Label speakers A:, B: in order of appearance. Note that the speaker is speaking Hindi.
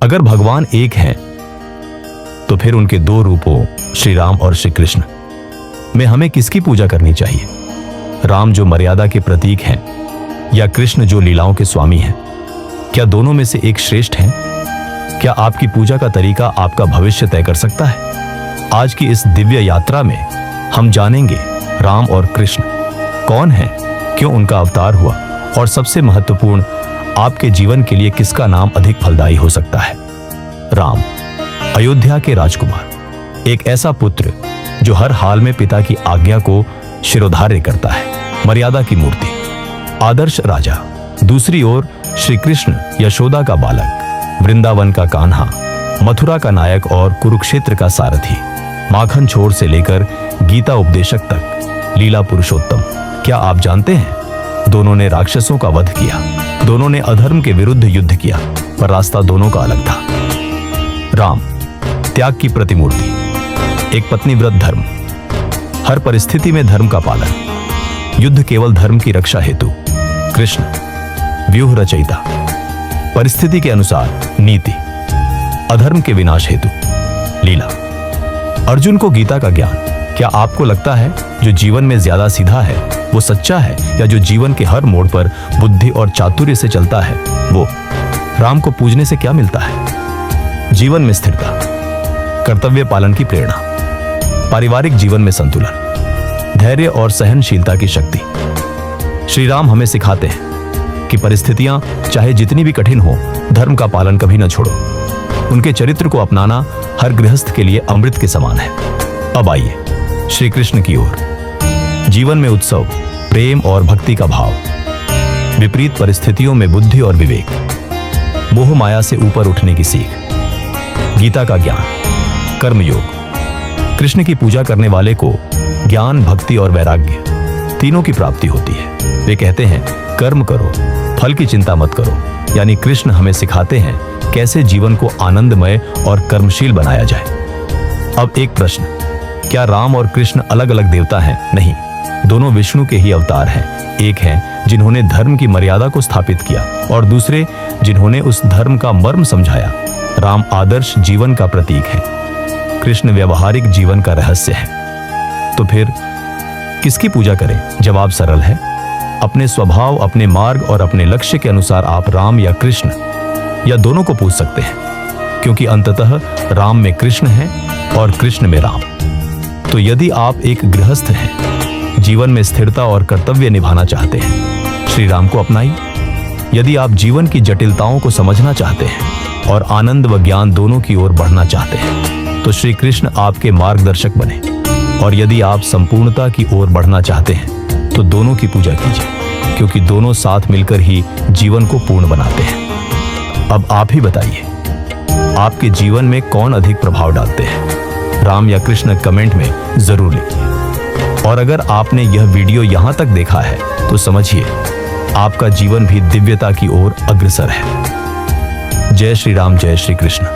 A: अगर भगवान एक हैं तो फिर उनके दो रूपों श्री राम और श्री कृष्ण में हमें किसकी पूजा करनी चाहिए? राम जो मर्यादा के प्रतीक हैं या कृष्ण जो लीलाओं के स्वामी हैं? क्या दोनों में से एक श्रेष्ठ है? क्या आपकी पूजा का तरीका आपका भविष्य तय कर सकता है? आज की इस दिव्य यात्रा में हम जानेंगे राम और कृष्ण कौन है, क्यों उनका अवतार हुआ, और सबसे महत्वपूर्ण, आपके जीवन के लिए किसका नाम अधिक फलदायी हो सकता है। राम, अयोध्या के राजकुमार, एक ऐसा पुत्र जो हर हाल में पिता की आज्ञा को शिरोधार्य करता है, मर्यादा की मूर्ति, आदर्श राजा। दूसरी ओर श्री कृष्ण, यशोदा का बालक, वृंदावन का कान्हा, मथुरा का नायक और कुरुक्षेत्र का सारथी, माखन छोर से लेकर गीता उपदेशक तक लीला पुरुषोत्तम। क्या आप जानते हैं, दोनों ने राक्षसों का वध किया, दोनों ने अधर्म के विरुद्ध युद्ध किया, पर रास्ता दोनों का अलग था। राम, त्याग की प्रतिमूर्ति, एक पत्नीव्रत धर्म, हर परिस्थिति में धर्म का पालन, युद्ध केवल धर्म की रक्षा हेतु। कृष्ण, व्यूह रचयिता, परिस्थिति के अनुसार नीति, अधर्म के विनाश हेतु। लीला, अर्जुन को गीता का ज्ञान। क्या आपको लगता है जो जीवन में ज्यादा सीधा है वो सच्चा है, या जो जीवन के हर मोड़ पर बुद्धि और चातुर्य से चलता है वो? राम को पूजने से क्या मिलता है? जीवन में स्थिरता, कर्तव्य पालन की प्रेरणा, पारिवारिक जीवन में संतुलन, धैर्य और सहनशीलता की शक्ति। श्री राम हमें सिखाते हैं कि परिस्थितियां चाहे जितनी भी कठिन हो, धर्म का पालन कभी न छोड़ो। उनके चरित्र को अपनाना हर गृहस्थ के लिए अमृत के समान है। अब आइए श्री कृष्ण की ओर। जीवन में उत्सव, प्रेम और भक्ति का भाव, विपरीत परिस्थितियों में बुद्धि और विवेक, मोह माया से ऊपर उठने की सीख, गीता का ज्ञान, कर्मयोग। कृष्ण की पूजा करने वाले को ज्ञान, भक्ति और वैराग्य तीनों की प्राप्ति होती है। वे कहते हैं, कर्म करो, फल की चिंता मत करो। यानी कृष्ण हमें सिखाते हैं कैसे जीवन को आनंदमय और कर्मशील बनाया जाए। अब एक प्रश्न, क्या राम और कृष्ण अलग अलग देवता हैं? नहीं, दोनों विष्णु के ही अवतार हैं। एक हैं जिन्होंने धर्म की मर्यादा को स्थापित किया और दूसरे जिन्होंने उस धर्म का मर्म समझाया। राम आदर्श जीवन का प्रतीक है, कृष्ण व्यवहारिक जीवन का रहस्य है। तो फिर किसकी पूजा करें? जवाब सरल है, अपने स्वभाव, अपने मार्ग और अपने लक्ष्य के अनुसार आप राम या कृष्ण या दोनों को पूज सकते हैं, क्योंकि अंततः राम में कृष्ण है और कृष्ण में राम। तो यदि आप एक गृहस्थ हैं, जीवन में स्थिरता और कर्तव्य निभाना चाहते हैं, श्री राम को अपनाइए। यदि आप जीवन की जटिलताओं को समझना चाहते हैं और आनंद व ज्ञान दोनों की ओर बढ़ना चाहते हैं, तो श्री कृष्ण आपके मार्गदर्शक बने। और यदि आप संपूर्णता की ओर बढ़ना चाहते हैं तो दोनों की पूजा कीजिए, क्योंकि दोनों साथ मिलकर ही जीवन को पूर्ण बनाते हैं। अब आप ही बताइए, आपके जीवन में कौन अधिक प्रभाव डालते हैं, राम या कृष्ण? कमेंट में जरूर लिखिए। और अगर आपने यह वीडियो यहां तक देखा है तो समझिए आपका जीवन भी दिव्यता की ओर अग्रसर है। जय श्री राम, जय श्री कृष्ण।